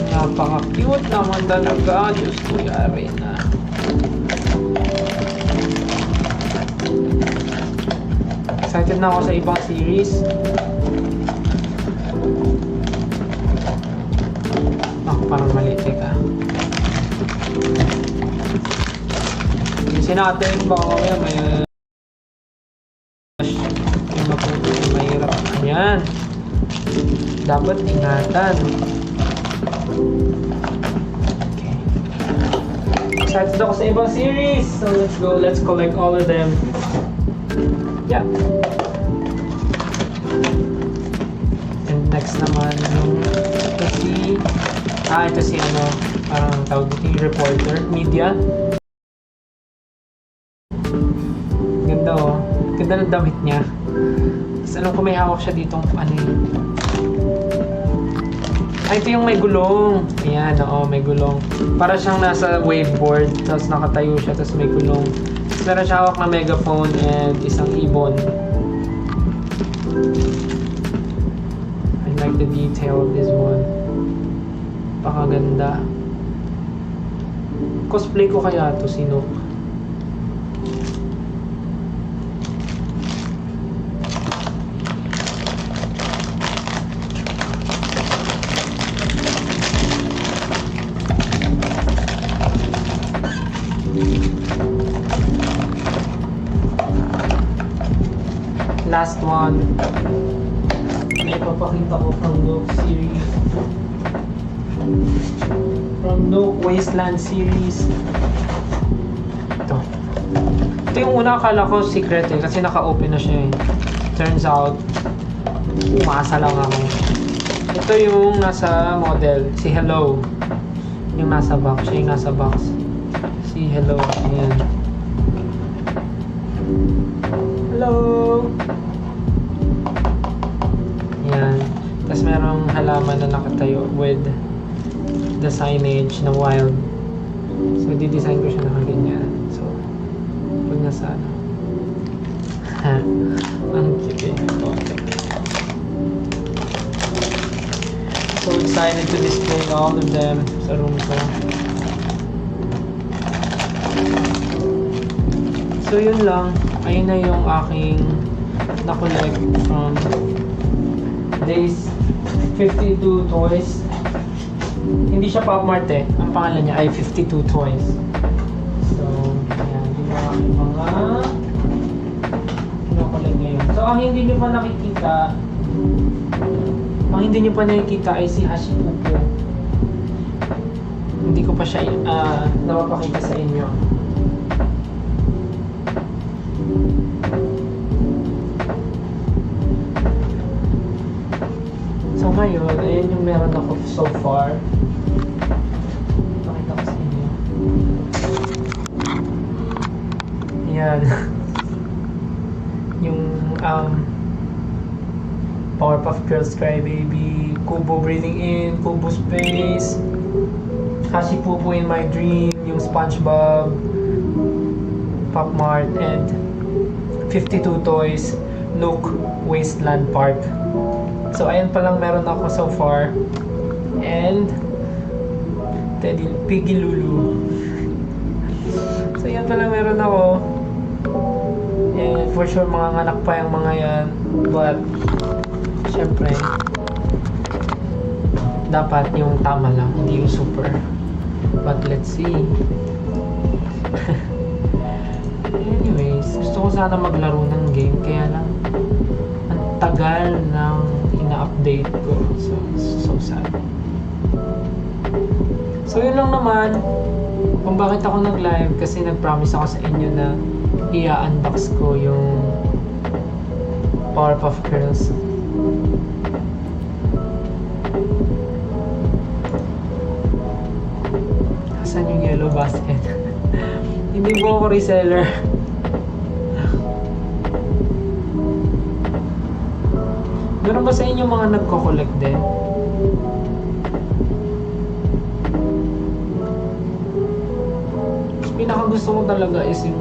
Napaka-cute naman talaga. Diyos ko, yari na. Excited na ako sa ibang series. Ako, parang mali. Teka. Bilisin natin. Baka mamaya may yung maputo yung mahirap. Ayan. Dapat ingatan. Okay. Excited ako sa ibang series. So let's go. Let's collect all of them. Yeah. And next naman yung ito si ano, parang tawag dito yung reporter, media. Ganda oh. Ganda ng damit niya. Tapos alam ko may hawak siya ditong ano yun. Ito yung may gulong. Ayan, oo, may gulong. Para siyang nasa waveboard, tapos nakatayo siya, tapos may gulong. Tapos meron siya hawak na megaphone and isang ibon. I like the detail of this one. Pakaganda. Cosplay ko kaya to si Nook. Last one. May papakita ko from Nook series. From Nook Wasteland series. Ito. Ito yung una, akala ko secret eh, kasi naka-open na siya eh. Turns out, umasa lang ako. Ito yung nasa model, si Hello. Yung nasa box, siya yung nasa box. Si Hello, ayan. Hello! Ayan. Tapos merong halaman na nakatayo with the signage na wild. So, di-design ko siya na ganyan. So, pag nasa ano. Ang cute eh. So excited to display all of them sa room ko. So, yun lang. Ayun na yung aking na-collect from Days 52 Toys. Hindi siya Pop Mart eh. Ang pangalan niya ay 52 Toys. So, ayan. Yung mga kinokollect ngayon. So, ang hindi nyo pa nakikita, ay si Hashipupo. Hindi ko pa siya napapakita sa inyo. So ngayon, ayan yung meron ako so far. Pakita ko sa inyo. Ayan. Yung Girls Crybaby, Kubo Breathing In, Kubo Space, Hashi Pupu in My Dream, yung SpongeBob, Pop Mart, and 52 Toys, Nook Wasteland Park. So ayan pa lang meron ako so far. And Teddy Piggy Lulu. So yan pa lang meron ako. And for sure mga anak pa yung mga yan. But syempre dapat yung tama lang, hindi yung super. But let's see. Anyways, gusto ko sana maglaro ng game, kaya lang ang tagal ng ina-update ko. So sad. So yun lang naman kung bakit ako nag-live, kasi nag-promise ako sa inyo na i-unbox ko yung Powerpuff Girls. Asan yung yellow basket? Hindi po ako reseller. Meron ba sa inyo mga nagko-collect din? Pinakagusto ko talaga is yung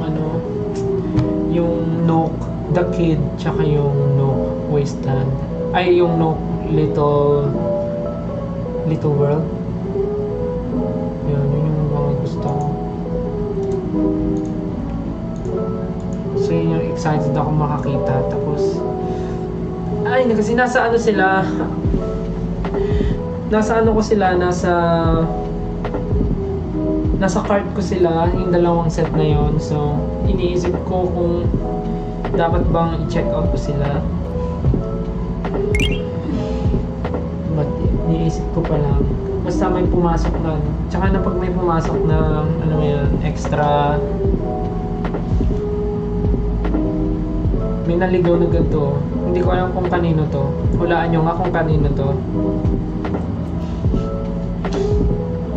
yung Nook the Kid, tsaka yung Nook Wasteland. Ay, yung Nook Little World. Yun yung mga gusto ko. So yun yung excited ako makakita. Tapos ay, kasi nasa ano sila, nasa cart ko sila, yung dalawang set na yon. So iniisip ko kung dapat bang i-check out ko sila, but iniisip ko pa lang, basta may pumasok na tsaka na pag may pumasok na extra, may naligaw na ganito. Hindi ko alam kung kanino to. Hulaan nyo nga kung kanino to.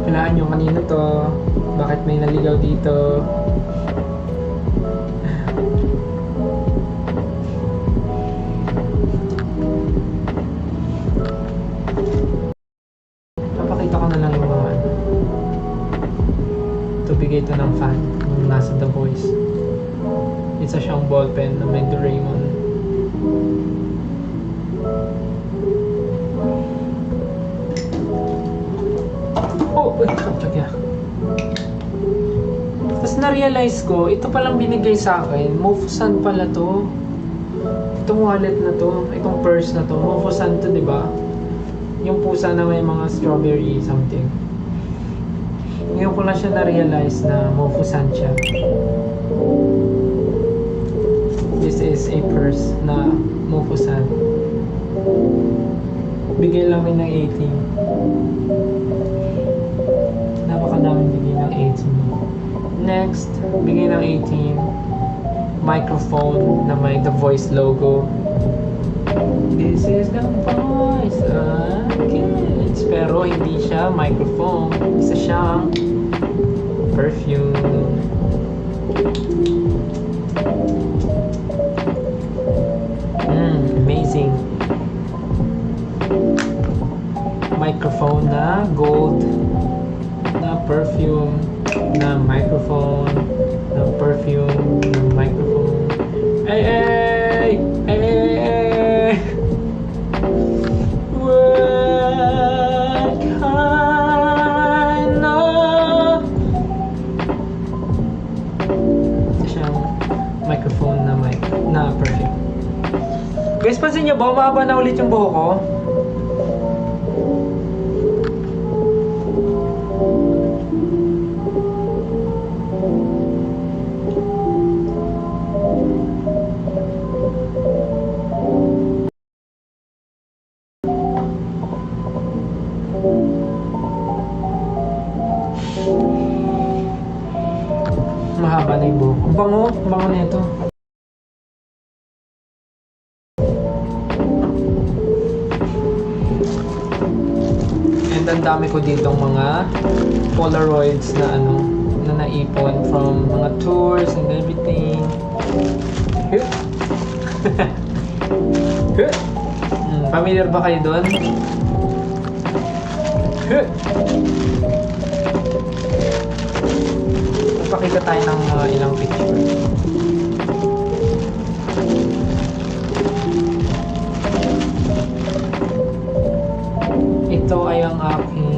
Hulaan nyo kanino to. Bakit may naligaw dito? Papakita ko na lang yung mga ito, bigay ito ng fan nung nasa The Voice. Isa siyang ballpen na may Doraemon. Oh, wait, check ya. Tapos na-realize ko, ito palang binigay sa akin. Mofusan pala to. Itong wallet na to, itong purse na to. Mofusan to, di ba? Yung pusa na may mga strawberry something. Ngayon ko lang siya na-realize na Mofusan siya. This is a purse na Mofusan. Bigay lang ng 18. Napakadaming bigay ng 18. Next, bigay ng 18. Microphone na may The Voice logo. This is The Voice Kids. Pero hindi siya microphone. Isa siyang perfume. Amazing. Microphone na gold, na perfume, na microphone, na perfume, na microphone. Ay, ay, ay, ay. What kind of... Ito siyang microphone na na perfume. Guys, pansin nyo ba? Umaba na ulit yung buhok ko. Mahaba na yung buhok. Ang bango. Ang bango na ito. And ang dami ko ditong mga Polaroids na na naipon from mga tours and everything. Familiar ba kayo doon? Magpakita tayo ng ilang picture. Ito ay ang aking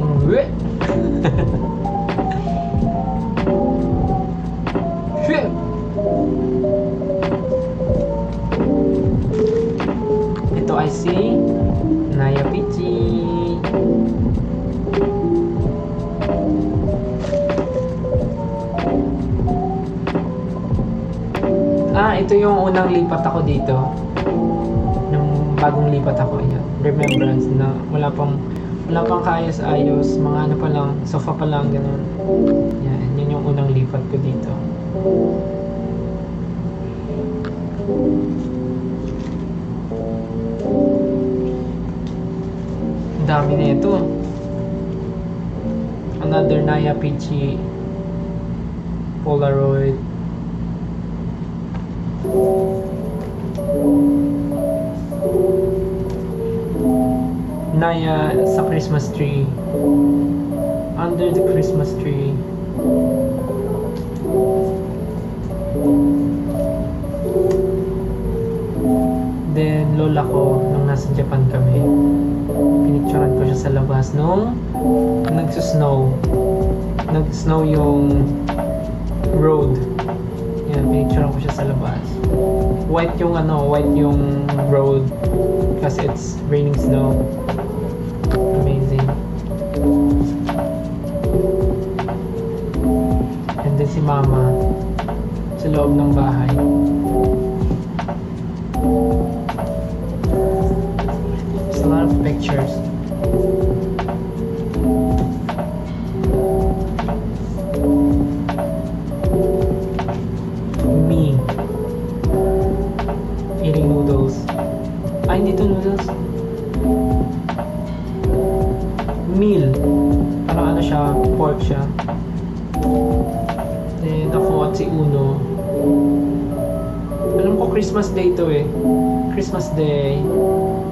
ito ay si Naya Pichi. Ito yung unang lipat ako dito. Nung bagong lipat ako, yan. Remembrance na wala pang kaayos-ayos, mga ano pa lang, sofa pa lang, ganun. Yan, yun yung unang lipat ko dito. Ang dami na ito. Another Naya Pichi Polaroid. Naya sa Christmas tree. Under the Christmas tree. Then lola ko nung nasa Japan kami. Pinicturean ko siya sa labas nung nagsusnow. Nag-snow yung road. Yan, pinicturean ko siya sa labas. White yung road kasi it's raining snow. Amazing. And then si mama sa loob ng bahay. There's a lot of pictures. Me eating noodles. Hindi to noodles. Meal. Parang ano siya, pork siya. Then ako at si Uno. Alam ko Christmas Day to eh. Christmas Day.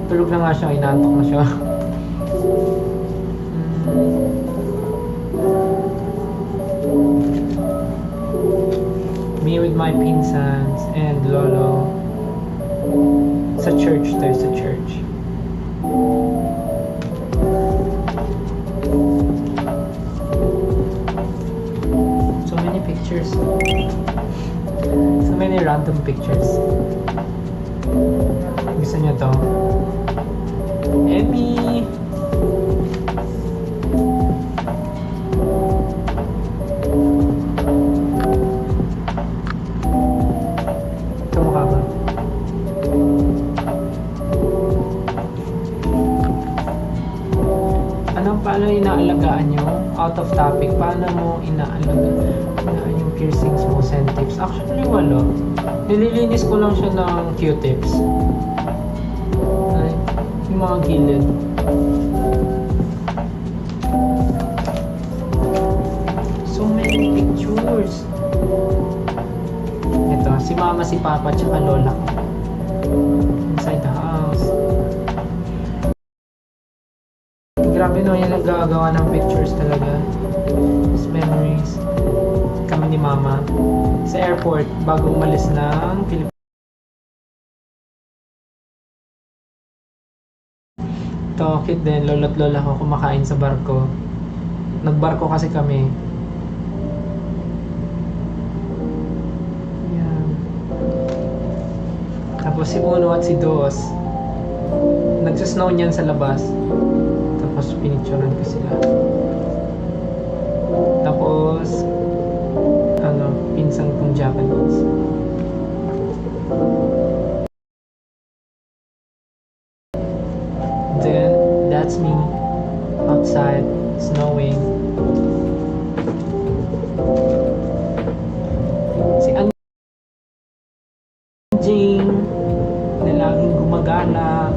Tulog na nga siya, inaantok na siya. Me with my pinsans and lolo. Sa church, there's a church. So many pictures. So many random pictures. Gusto niyo to? Emmy! Ito mukha ba? Paano inaalagaan nyo? Out of topic, paano mo inaalagaan yung piercings mo, tips? Actually, wala. Nililinis ko lang siya ng Q-tips. Ay, yung mga gilid. So many pictures. Ito, si mama, si papa, tsaka lola ko. Inside the house. Grabe no, yung naggagawa ng pictures talaga. These memories. Kami ni mama sa airport bago umalis ng Pilipinas. Ito, kid din, lola't lola ko kumakain sa barko. Nagbarko kasi kami. Yan. Tapos si Uno at si Dos, nagsasnow niyan sa labas. Tapos pinicturean ko sila. Tapos pinsan kong Japanese. Then that's me outside snowing. Si Anjing na laging gumagala.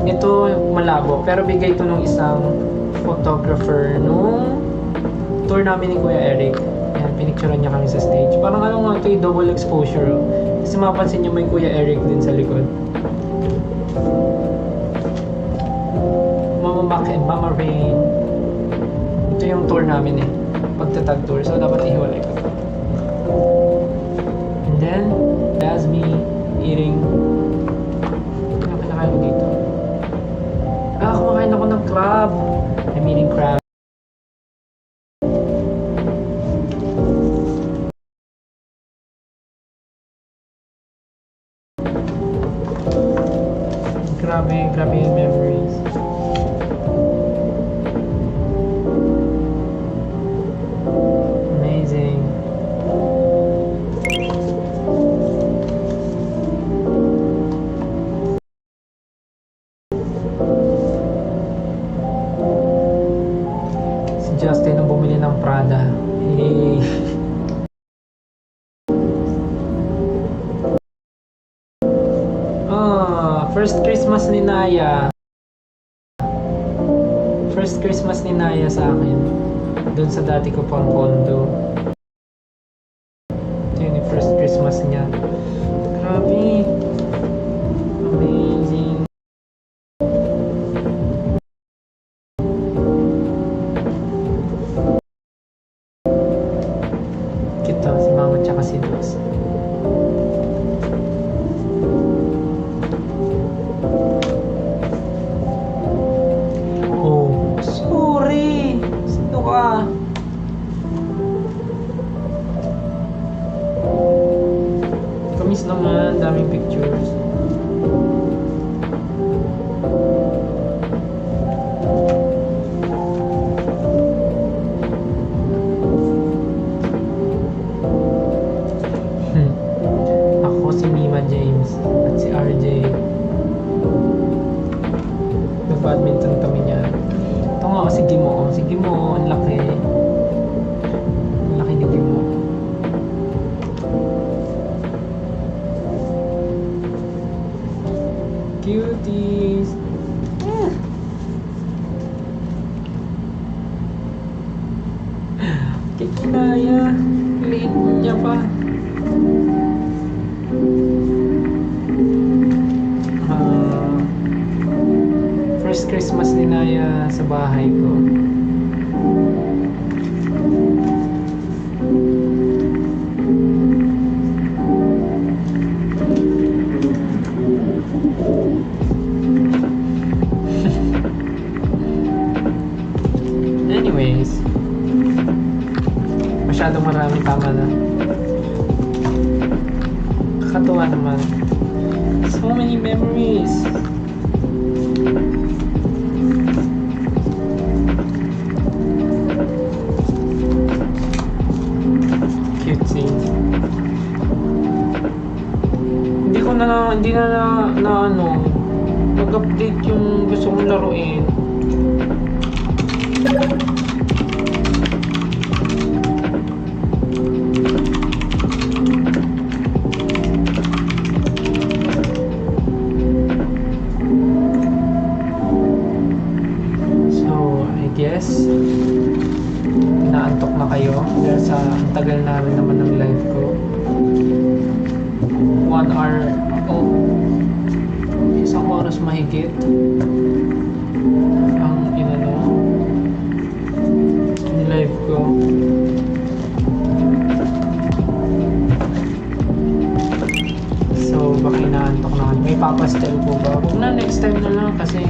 Ito malabo pero bigay ito ng isang photographer nung tour namin ni Kuya Eric. Yan, pinicturean niya kami sa stage. Parang ano nga ito, double exposure. Oh. Kasi mapansin niyo may Kuya Eric din sa likod. Mama Mac and Mama Rain. Ito yung tour namin eh. Pagtatag tour. So dapat ihiwalay ko. And then, that's me eating. Ano kinakain ko dito? Kumakain ako ng crab. I'm eating crab. Grabe yung memories. Amazing. Si Justin ang bumili ng Prada. Hey. First Christmas ni Naya. First Christmas ni Naya sa akin. Doon sa dati ko pang condo. Ito yun yung first Christmas niya. Grabe. Amazing. Kita si Mama tsaka si Dos. Kamis naman, daming pictures. Ako si Mima James at si RJ. Nag-badminton kami niya. Ito nga, si Gimo. Si Gimo, ang laki. Ang laki ni Gimo. Cuties! Kay Kinaya. Liit niya pa. First Christmas ni Naya sa bahay ko. Anyways, masyadong marami, tama na. Kakatuwa naman. So many memories. Cute scenes. Hindi na ano, mag-update yung gusto kong laruin. Guess naantok na kayo dahil sa ang tagal na rin naman ng live ko. 1 hour isang oras mahigit ang live ko. So baka inaantok na. May papastel po ba? Huwag na, next time na lang kasi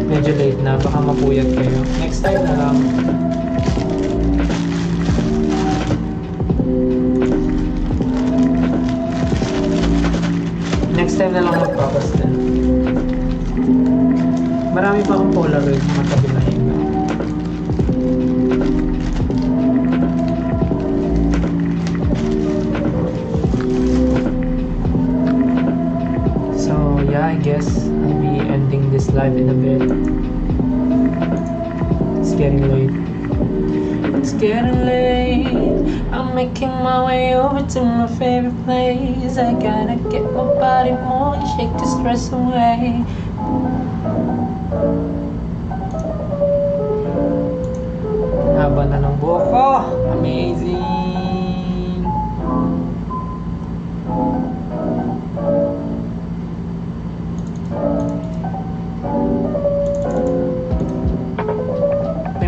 medyo late na, baka mapuyat kayo. Next time na lang. Next time na lang magpapastel. Marami pa akong Polaroid mga tabi na higa. So yeah, I guess I'll be ending this live in a bit. It's getting late. It's getting late. I'm making my way over to my favorite place. I gotta get my body moving, shake the stress away. Haba na ng buhok ko. Amazing.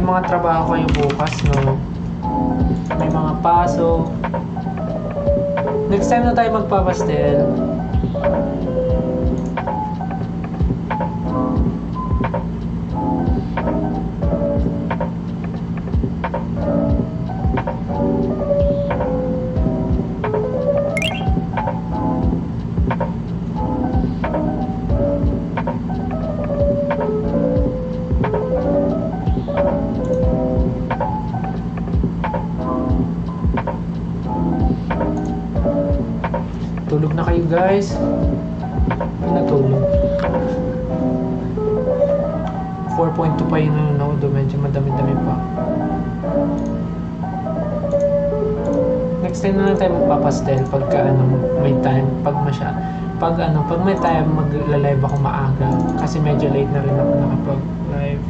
mga trabaho kayo bukas, no? May mga pasok. Next time na tayo magpapastel. Tulog na kayo guys. Natulog. 4.2 pa yun nanonood. Medyo madami-dami pa. Next time na lang tayo magpapastel pagka may time. Pag may time magla-live ako maaga. Kasi medyo late na rin ako nakapag-live.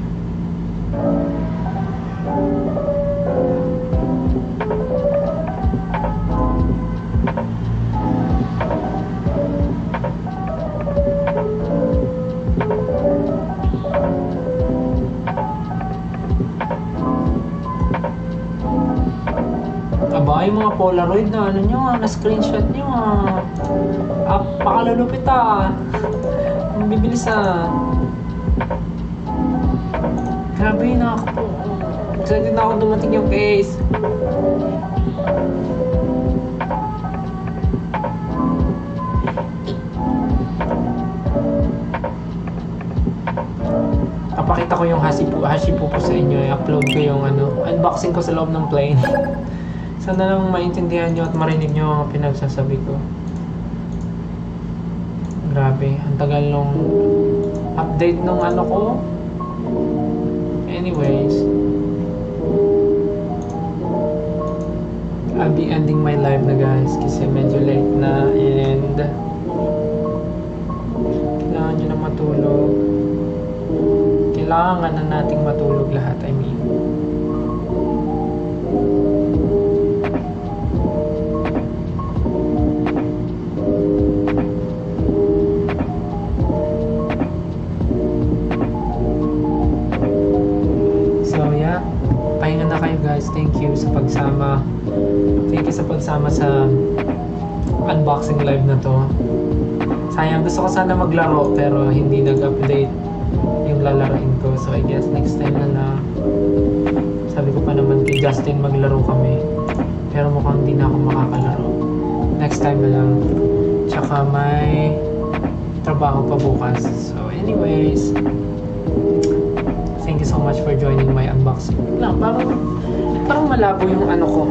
Aba, yung mga Polaroid na na screenshot nyo pakalulupit ang bibilis Grabe na ako. Excited na ako dumating yung case. Papakita ko yung Hashipupo sa inyo. I-upload ko yung unboxing ko sa loob ng plane. Sana lang maintindihan nyo at marinig nyo ang pinagsasabi ko. Grabe, ang tagal nung update nung ko. Anyways, I'll be ending my live na guys kasi medyo late na and kailangan nyo na matulog. Kailangan na nating matulog lahat, I mean. Pahinga na kayo guys. Thank you sa pagsama. Thank you sa pagsama sa unboxing live na to. Sayang, gusto ko sana maglaro pero hindi nag-update yung lalaroin ko. So I guess next time na lang. Sabi ko pa naman kay Justin maglaro kami. Pero mukhang hindi na ako makakalaro. Next time na lang. Tsaka may trabaho pa bukas. So anyways, thank you so much for joining my unboxing. Lang, parang malabo yung ko.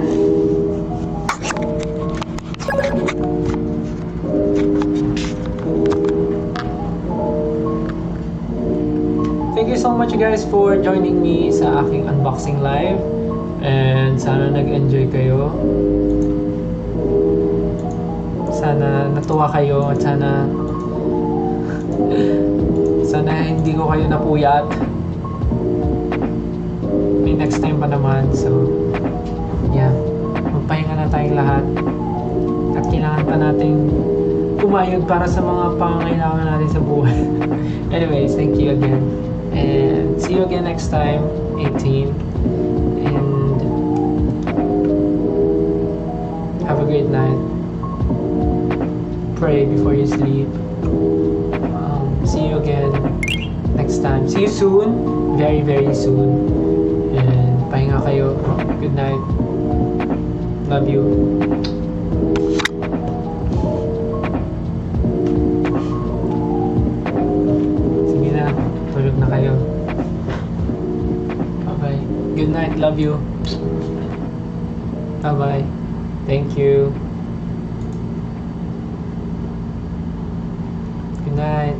Thank you so much guys for joining me sa aking unboxing live. And sana nag-enjoy kayo. Sana natuwa kayo at sana hindi ko kayo napuyat. May next time pa naman. So, yeah. Magpahinga na tayong lahat. At kailangan pa nating kumayod para sa mga pangangailangan natin sa buhay. Anyways, thank you again. And see you again next time, 18. And have a great night. Pray before you sleep. See you again next time. See you soon. Very, very soon. And pahinga kayo. Good night. Love you. Sige na. Tulog na kayo. Bye-bye. Good night. Love you. Bye-bye. Thank you. Good night.